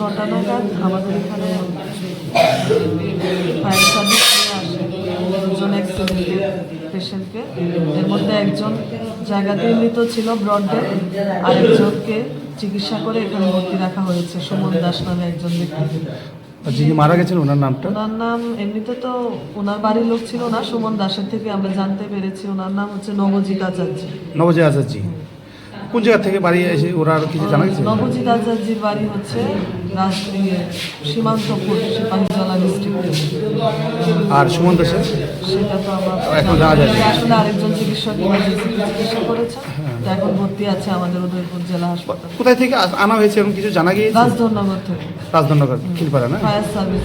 নটা নাগাদ আমাদের এখানে ফায়ার সার্ভিস নিয়ে আসে দুজন অ্যাক্সিডেন্টের পেশেন্টকে। এর মধ্যে একজন জায়গাতেই মৃত ছিল ব্রড ডেথ, আরেকজনকে চিকিৎসা করে এখানে ভর্তি রাখা হয়েছে সুমন দাস নামে একজন ব্যক্তি। যিনি মারা গেছেন ওনার নামটা? ওনার নাম এমনিতে তো ওনার বাড়ির লোক ছিল না, সুমন দাসের থেকে আমরা জানতে পেরেছি ওনার নাম হচ্ছে নবজিৎ আচার্য। নবজিৎ আচার্য কোন জায়গা থেকে বাড়ি এসে ওরা আর কিছু জানা গেছে? নবজিৎ আচার্যের বাড়ি হচ্ছে সীমান্তপুর, সিপাহীজলা ডিস্ট্রিক্টে। আর সুমন দাসের সেটা তো আমার এখন জানা যায় না। আসলে আরেকজন চিকিৎসক চিকিৎসা করেছে, তো এখন ভর্তি আছে আমাদের উদয়পুর জেলা হাসপাতাল। কোথায় থেকে আনা হয়েছে এরকম কিছু জানা গিয়েছে? রাজধনগর থেকে, রাজধনগর খিলপাড়া না? Fire service.